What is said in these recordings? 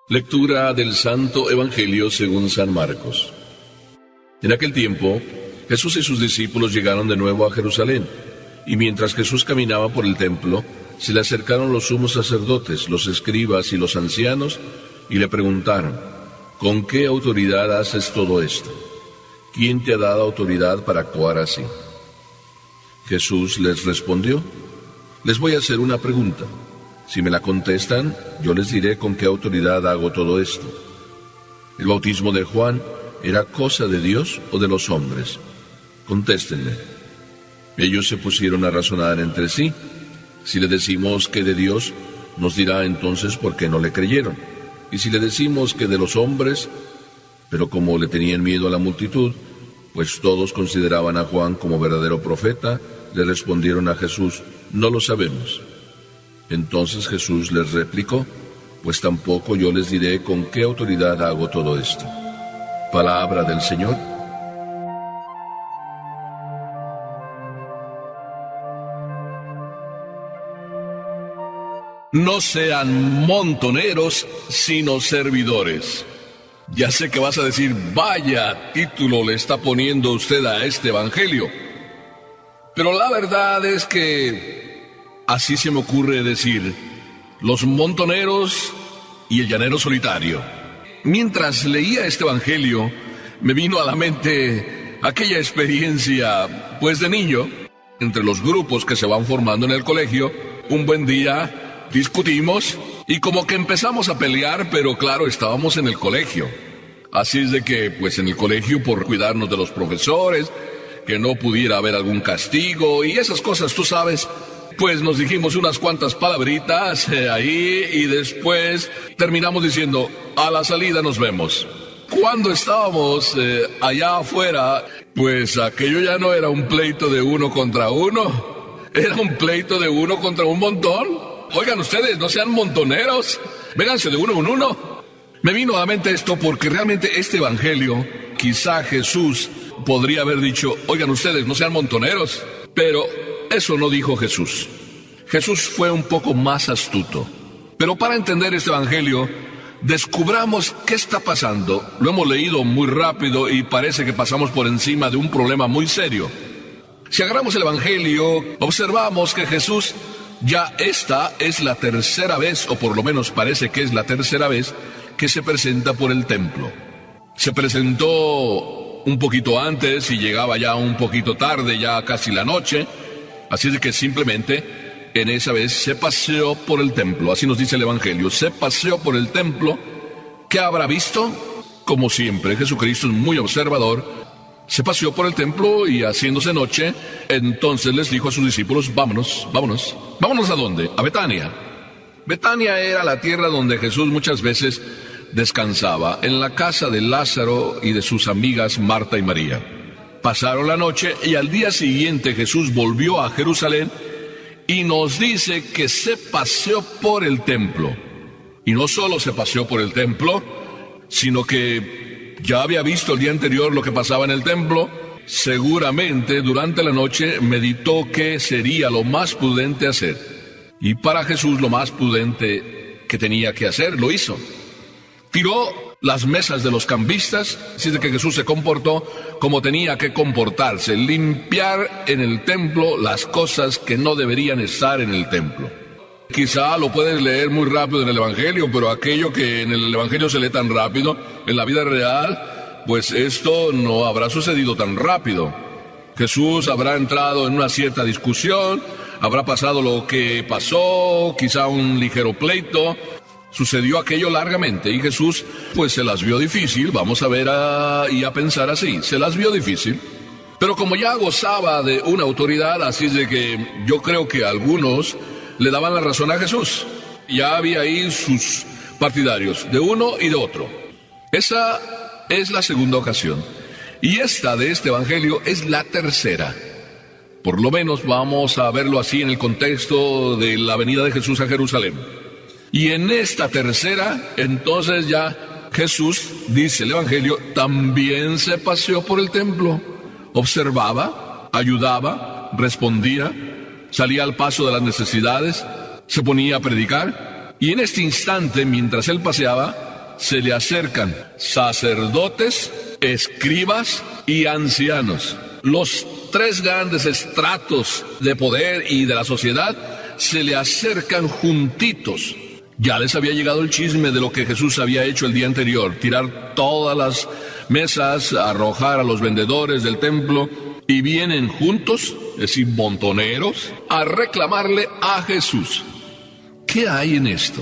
Lectura del Santo Evangelio según San Marcos. En aquel tiempo, Jesús y sus discípulos llegaron de nuevo a Jerusalén, y mientras Jesús caminaba por el templo, se le acercaron los sumos sacerdotes, los escribas y los ancianos, y le preguntaron: ¿con qué autoridad haces todo esto? ¿Quién te ha dado autoridad para actuar así? Jesús les respondió: les voy a hacer una pregunta. Si me la contestan, yo les diré con qué autoridad hago todo esto. ¿El bautismo de Juan era cosa de Dios o de los hombres? Contéstenme. Ellos se pusieron a razonar entre sí. Si le decimos que de Dios, nos dirá entonces por qué no le creyeron. Y si le decimos que de los hombres, pero como le tenían miedo a la multitud, pues todos consideraban a Juan como verdadero profeta, le respondieron a Jesús: no lo sabemos. Entonces Jesús les replicó: pues tampoco yo les diré con qué autoridad hago todo esto. Palabra del Señor. No sean montoneros, sino servidores. Ya sé que vas a decir: vaya título le está poniendo usted a este evangelio. Pero la verdad es que así se me ocurre decir: los montoneros y el llanero solitario. Mientras leía este evangelio, me vino a la mente aquella experiencia, pues de niño, entre los grupos que se van formando en el colegio. Un buen día discutimos y como que empezamos a pelear, pero claro, estábamos en el colegio. Así es de que, pues en el colegio, por cuidarnos de los profesores, que no pudiera haber algún castigo y esas cosas, tú sabes, pues nos dijimos unas cuantas palabritas ahí y después terminamos diciendo: a la salida nos vemos. Cuando estábamos allá afuera, pues aquello ya no era un pleito de uno contra uno, era un pleito de uno contra un montón. Oigan ustedes, no sean montoneros, vénganse de uno en uno. Me vino a la mente esto porque realmente este evangelio, quizá Jesús podría haber dicho: oigan ustedes, no sean montoneros, pero eso no dijo Jesús. Jesús fue un poco más astuto. Pero para entender este evangelio, descubramos qué está pasando. Lo hemos leído muy rápido y parece que pasamos por encima de un problema muy serio. Si agarramos el evangelio, observamos que Jesús, ya esta es la tercera vez, o por lo menos parece que es la tercera vez, que se presenta por el templo. Se presentó un poquito antes y llegaba ya un poquito tarde, ya casi la noche. Así es que simplemente en esa vez se paseó por el templo. Así nos dice el evangelio: se paseó por el templo. ¿Qué habrá visto? Como siempre, Jesucristo es muy observador. Se paseó por el templo y haciéndose noche, entonces les dijo a sus discípulos: vámonos. ¿Vámonos a dónde? A Betania. Betania era la tierra donde Jesús muchas veces descansaba, en la casa de Lázaro y de sus amigas Marta y María. Pasaron la noche y al día siguiente Jesús volvió a Jerusalén y nos dice que se paseó por el templo. Y no solo se paseó por el templo, sino que ya había visto el día anterior lo que pasaba en el templo. Seguramente durante la noche meditó qué sería lo más prudente hacer. Y para Jesús lo más prudente que tenía que hacer, lo hizo. Tiró las mesas de los cambistas, así de que Jesús se comportó como tenía que comportarse: limpiar en el templo las cosas que no deberían estar en el templo. Quizá lo puedes leer muy rápido en el evangelio, pero aquello que en el evangelio se lee tan rápido, en la vida real, pues esto no habrá sucedido tan rápido. Jesús habrá entrado en una cierta discusión, habrá pasado lo que pasó, quizá un ligero pleito. Sucedió aquello largamente y Jesús pues se las vio difícil, vamos a ver y a pensar así, se las vio difícil. Pero como ya gozaba de una autoridad, así es de que yo creo que algunos le daban la razón a Jesús. Ya había ahí sus partidarios, de uno y de otro. Esa es la segunda ocasión. Y esta de este evangelio es la tercera. Por lo menos vamos a verlo así en el contexto de la venida de Jesús a Jerusalén. Y en esta tercera, entonces ya Jesús, dice el evangelio, también se paseó por el templo. Observaba, ayudaba, respondía, salía al paso de las necesidades, se ponía a predicar. Y en este instante, mientras él paseaba, se le acercan sacerdotes, escribas y ancianos. Los tres grandes estratos de poder y de la sociedad se le acercan juntitos. Ya les había llegado el chisme de lo que Jesús había hecho el día anterior: tirar todas las mesas, arrojar a los vendedores del templo, y vienen juntos, es decir, montoneros, a reclamarle a Jesús. ¿Qué hay en esto?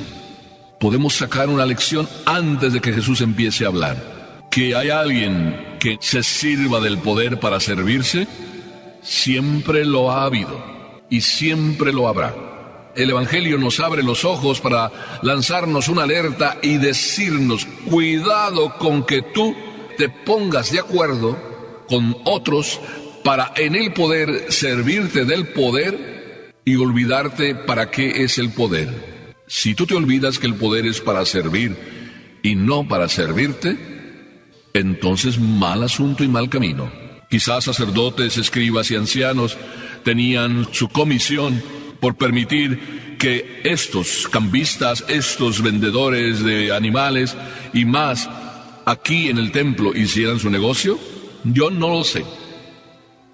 Podemos sacar una lección antes de que Jesús empiece a hablar. Que hay alguien que se sirva del poder para servirse, siempre lo ha habido y siempre lo habrá. El Evangelio nos abre los ojos para lanzarnos una alerta y decirnos: cuidado con que tú te pongas de acuerdo con otros para en el poder servirte del poder y olvidarte para qué es el poder. Si tú te olvidas que el poder es para servir y no para servirte, entonces mal asunto y mal camino. Quizás sacerdotes, escribas y ancianos tenían su comisión por permitir que estos cambistas, estos vendedores de animales y más aquí en el templo hicieran su negocio. Yo no lo sé.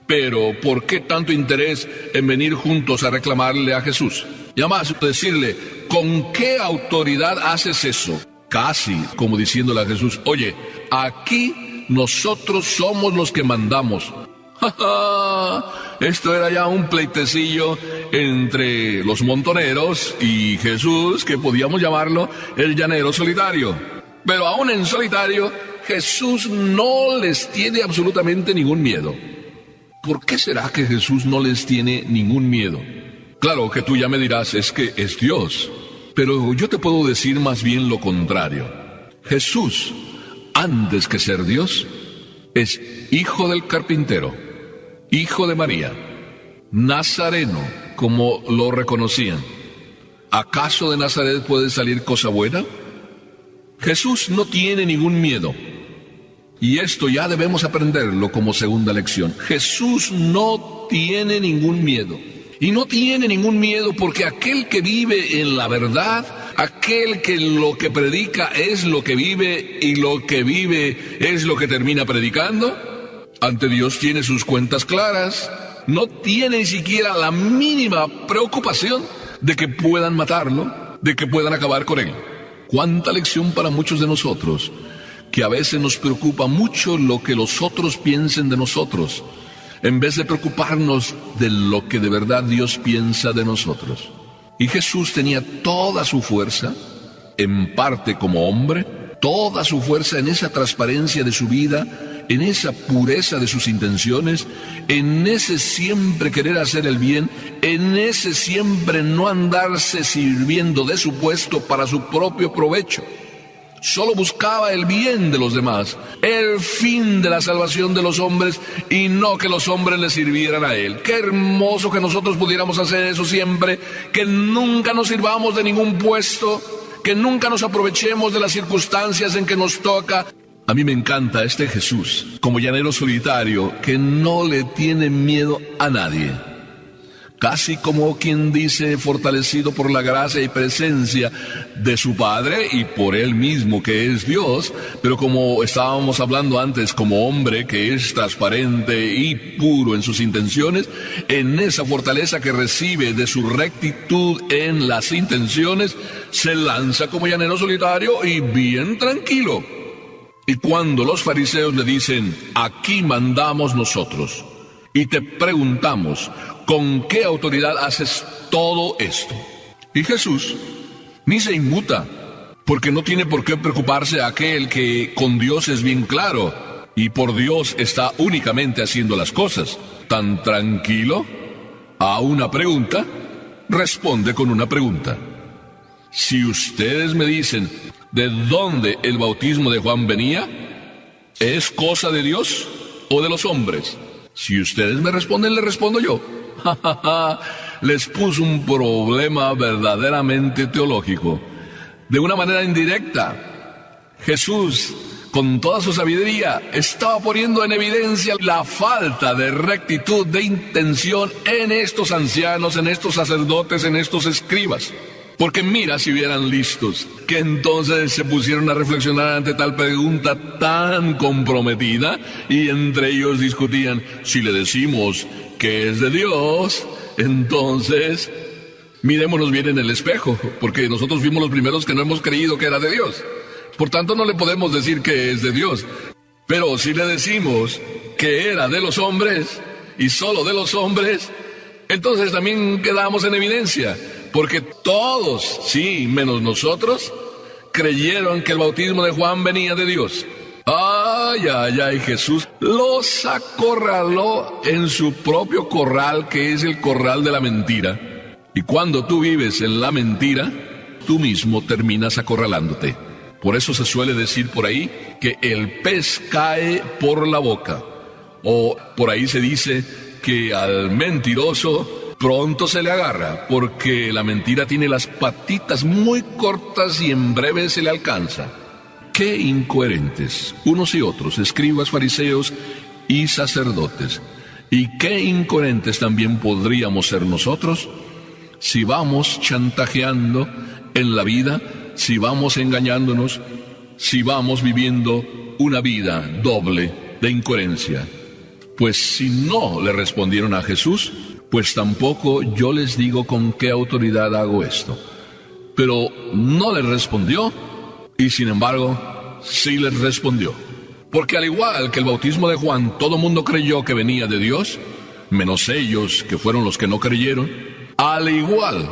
Pero ¿por qué tanto interés en venir juntos a reclamarle a Jesús? Y además decirle: ¿con qué autoridad haces eso? Casi como diciéndole a Jesús: oye, aquí nosotros somos los que mandamos. Esto era ya un pleitecillo entre los montoneros y Jesús, que podíamos llamarlo el llanero solitario. Pero aún en solitario, Jesús no les tiene absolutamente ningún miedo. ¿Por qué será que Jesús no les tiene ningún miedo? Claro que tú ya me dirás: es que es Dios. Pero yo te puedo decir más bien lo contrario. Jesús, antes que ser Dios, es hijo del carpintero, hijo de María, nazareno, como lo reconocían. ¿Acaso de Nazaret puede salir cosa buena? Jesús no tiene ningún miedo. Y esto ya debemos aprenderlo como segunda lección. Jesús no tiene ningún miedo. Y no tiene ningún miedo porque aquel que vive en la verdad, aquel que lo que predica es lo que vive y lo que vive es lo que termina predicando, ante Dios tiene sus cuentas claras. No tiene ni siquiera la mínima preocupación de que puedan matarlo, de que puedan acabar con él. Cuánta lección para muchos de nosotros, que a veces nos preocupa mucho lo que los otros piensen de nosotros, en vez de preocuparnos de lo que de verdad Dios piensa de nosotros. Y Jesús tenía toda su fuerza, en parte como hombre, toda su fuerza en esa transparencia de su vida, en esa pureza de sus intenciones, en ese siempre querer hacer el bien, en ese siempre no andarse sirviendo de su puesto para su propio provecho. Solo buscaba el bien de los demás, el fin de la salvación de los hombres, y no que los hombres le sirvieran a él. Qué hermoso que nosotros pudiéramos hacer eso siempre, que nunca nos sirvamos de ningún puesto, que nunca nos aprovechemos de las circunstancias en que nos toca. A mí me encanta este Jesús, como llanero solitario, que no le tiene miedo a nadie. Casi como quien dice, fortalecido por la gracia y presencia de su Padre y por Él mismo que es Dios, pero como estábamos hablando antes, como hombre que es transparente y puro en sus intenciones, en esa fortaleza que recibe de su rectitud en las intenciones, se lanza como llanero solitario y bien tranquilo. Y cuando los fariseos le dicen: aquí mandamos nosotros, y te preguntamos: ¿con qué autoridad haces todo esto? Y Jesús ni se inmuta, porque no tiene por qué preocuparse aquel que con Dios es bien claro, y por Dios está únicamente haciendo las cosas. Tan tranquilo, a una pregunta, responde con una pregunta. Si ustedes me dicen de dónde el bautismo de Juan venía, ¿es cosa de Dios o de los hombres? Si ustedes me responden, le respondo yo. Les puso un problema verdaderamente teológico. De una manera indirecta, Jesús, con toda su sabiduría, estaba poniendo en evidencia la falta de rectitud de intención en estos ancianos, en estos sacerdotes, en estos escribas. Porque mira si hubieran listos, que entonces se pusieron a reflexionar ante tal pregunta tan comprometida y entre ellos discutían, si le decimos que es de Dios, entonces mirémonos bien en el espejo, porque nosotros fuimos los primeros que no hemos creído que era de Dios. Por tanto, no le podemos decir que es de Dios. Pero si le decimos que era de los hombres y solo de los hombres, entonces también quedamos en evidencia. Porque todos, sí, menos nosotros, creyeron que el bautismo de Juan venía de Dios. Ay, ay, ay, Jesús los acorraló en su propio corral, que es el corral de la mentira. Y cuando tú vives en la mentira, tú mismo terminas acorralándote. Por eso se suele decir por ahí que el pez cae por la boca. O por ahí se dice que al mentiroso pronto se le agarra, porque la mentira tiene las patitas muy cortas y en breve se le alcanza. ¡Qué incoherentes! Unos y otros, escribas, fariseos y sacerdotes. Y qué incoherentes también podríamos ser nosotros si vamos chantajeando en la vida, si vamos engañándonos, si vamos viviendo una vida doble de incoherencia. Pues si no le respondieron a Jesús, pues tampoco yo les digo con qué autoridad hago esto. Pero no les respondió, y sin embargo, sí les respondió. Porque al igual que el bautismo de Juan, todo mundo creyó que venía de Dios, menos ellos, que fueron los que no creyeron. Al igual,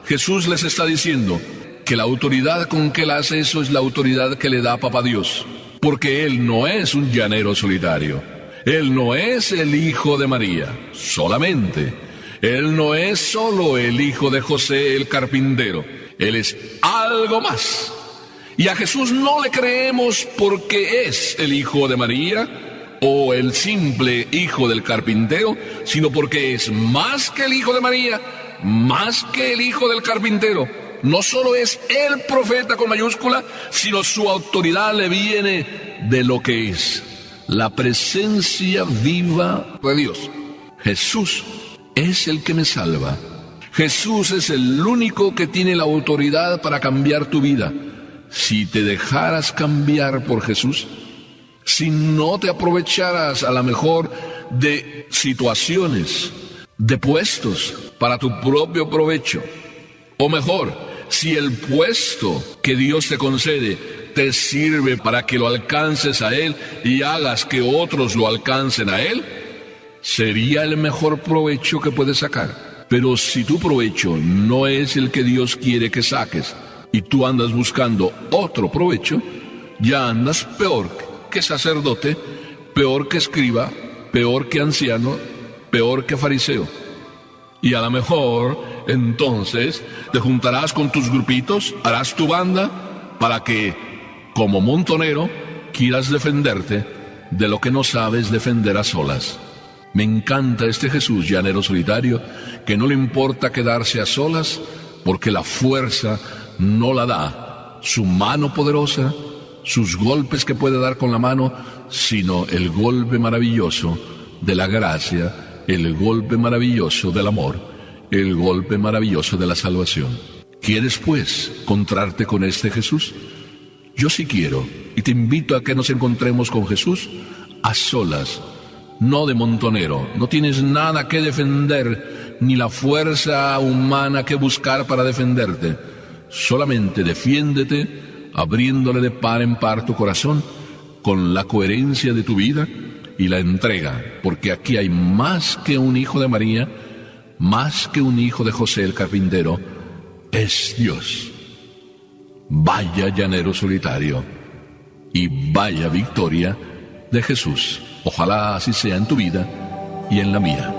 Jesús les está diciendo que la autoridad con que él hace eso es la autoridad que le da a Papá Dios. Porque él no es un llanero solitario. Él no es el hijo de María, solamente. Él no es solo el hijo de José el carpintero. Él es algo más. Y a Jesús no le creemos porque es el hijo de María o el simple hijo del carpintero, sino porque es más que el hijo de María, más que el hijo del carpintero. No solo es el profeta con mayúscula, sino su autoridad le viene de lo que es la presencia viva de Dios. Jesús es el que me salva. Jesús es el único que tiene la autoridad para cambiar tu vida. Si te dejaras cambiar por Jesús, si no te aprovecharas a lo mejor de situaciones, de puestos para tu propio provecho, o mejor, si el puesto que Dios te concede te sirve para que lo alcances a Él y hagas que otros lo alcancen a Él, sería el mejor provecho que puedes sacar. Pero si tu provecho no es el que Dios quiere que saques y tú andas buscando otro provecho, ya andas peor que sacerdote, peor que escriba, peor que anciano, peor que fariseo. Y a lo mejor entonces te juntarás con tus grupitos, harás tu banda para que, como montonero, quieras defenderte de lo que no sabes defender a solas. Me encanta este Jesús llanero solitario, que no le importa quedarse a solas, porque la fuerza no la da su mano poderosa, sus golpes que puede dar con la mano, sino el golpe maravilloso de la gracia, el golpe maravilloso del amor, el golpe maravilloso de la salvación. ¿Quieres, pues, encontrarte con este Jesús? Yo sí quiero, y te invito a que nos encontremos con Jesús a solas, no de montonero. No tienes nada que defender, ni la fuerza humana que buscar para defenderte. Solamente defiéndete, abriéndole de par en par tu corazón, con la coherencia de tu vida y la entrega, porque aquí hay más que un hijo de María, más que un hijo de José el carpintero, es Dios. Vaya llanero solitario y vaya victoria de Jesús. Ojalá así sea en tu vida y en la mía.